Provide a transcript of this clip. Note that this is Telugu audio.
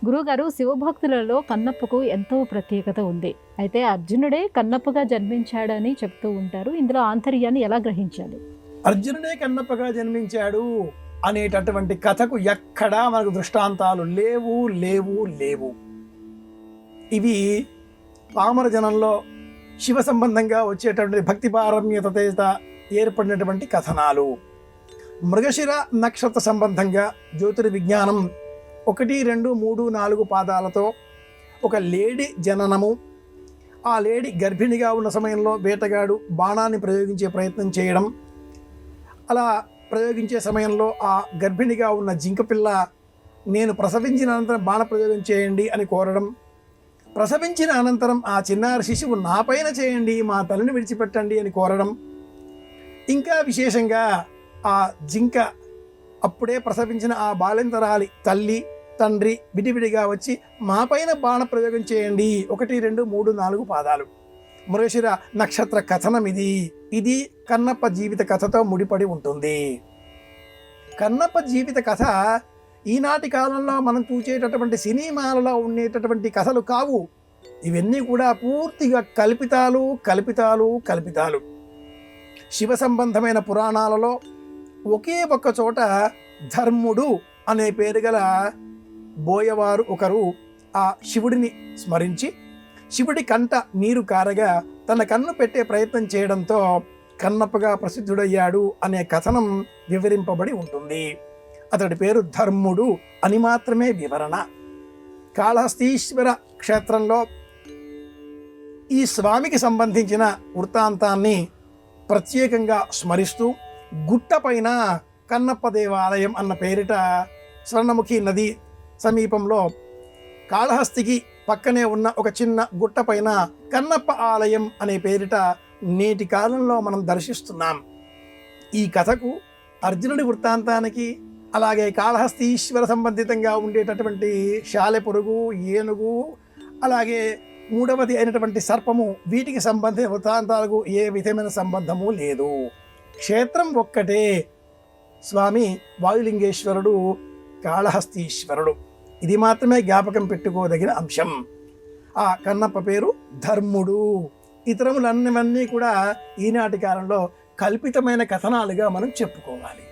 గురువుగారు, శివభక్తులలో కన్నప్పకు ఎంతో ప్రత్యేకత ఉంది. అయితే అర్జునుడే కన్నప్పగా జన్మించాడని చెప్తూ ఉంటారు. ఇందులో ఆంతర్యాన్ని ఎలా గ్రహించాలి? అర్జునుడే కన్నప్పగా జన్మించాడు అనేటటువంటి కథకు ఎక్కడా మనకు దృష్టాంతాలు లేవు లేవు లేవు. ఇవి పామర జనంలో శివ సంబంధంగా వచ్చేటటువంటి భక్తి పారమ్యత చేత ఏర్పడినటువంటి కథనాలు. మృగశిర నక్షత్ర సంబంధంగా జ్యోతిర్విజ్ఞానం 1, 2, 3, 4 పాదాలతో ఒక లేడీ జననము, ఆ లేడీ గర్భిణిగా ఉన్న సమయంలో వేటగాడు బాణాన్ని ప్రయోగించే ప్రయత్నం చేయడం, అలా ప్రయోగించే సమయంలో ఆ గర్భిణిగా ఉన్న జింకపిల్ల నేను ప్రసవించిన అనంతరం బాణ ప్రయోగం చేయండి అని కోరడం, ప్రసవించిన అనంతరం ఆ చిన్నారి శిశువు నా పైన చేయండి, మా తల్లిని విడిచిపెట్టండి అని కోరడం, ఇంకా విశేషంగా ఆ జింక అప్పుడే ప్రసవించిన ఆ బాలింతరాలి తల్లి తండ్రి విడివిడిగా వచ్చి మా పైన బాణ ప్రయోగం చేయండి. 1, 2, 3, 4 పాదాలు. మృగశిర నక్షత్ర కథనం ఇది కన్నప్ప జీవిత కథతో ముడిపడి ఉంటుంది. కన్నప్ప జీవిత కథ ఈనాటి కాలంలో మనం చూసేటటువంటి సినిమాలలో ఉండేటటువంటి కథలు కావు. ఇవన్నీ కూడా పూర్తిగా కల్పితాలు కల్పితాలు కల్పితాలు. శివ సంబంధమైన పురాణాలలో ఒకే ఒక్క చోట ధర్ముడు అనే పేరు గల బోయవారు ఒకరు ఆ శివుడిని స్మరించి శివుడి కంట నీరు కారగా తన కన్ను పెట్టే ప్రయత్నం చేయడంతో కన్నప్పగా ప్రసిద్ధుడయ్యాడు అనే కథనం వివరింపబడి ఉంటుంది. అతడి పేరు ధర్ముడు అని మాత్రమే వివరణ. కాళహస్తీశ్వర క్షేత్రంలో ఈ స్వామికి సంబంధించిన వృత్తాంతాన్ని ప్రత్యేకంగా స్మరిస్తూ గుట్ట పైన కన్నప్ప దేవాలయం అన్న పేరిట స్వర్ణముఖి నది సమీపంలో కాళహస్తికి పక్కనే ఉన్న ఒక చిన్న గుట్ట పైన కన్నప్ప ఆలయం అనే పేరిట నేటి కాలంలో మనం దర్శిస్తున్నాం. ఈ కథకు, అర్జునుడి వృత్తాంతానికి, అలాగే కాళహస్తీశ్వర సంబంధితంగా ఉండేటటువంటి శాలెపురుగు, ఏనుగు, అలాగే మూడవది అయినటువంటి సర్పము, వీటికి సంబంధించిన వృత్తాంతాలకు ఏ విధమైన సంబంధము లేదు. క్షేత్రం ఒక్కటే, స్వామి వాయులింగేశ్వరుడు, కాళహస్తీశ్వరుడు. ఇది మాత్రమే జ్ఞాపకం పెట్టుకోదగిన అంశం. ఆ కన్నప్ప పేరు ధర్ముడు. ఇతరములన్నవన్నీ కూడా ఈనాటి కాలంలో కల్పితమైన కథనాలుగా మనం చెప్పుకోవాలి.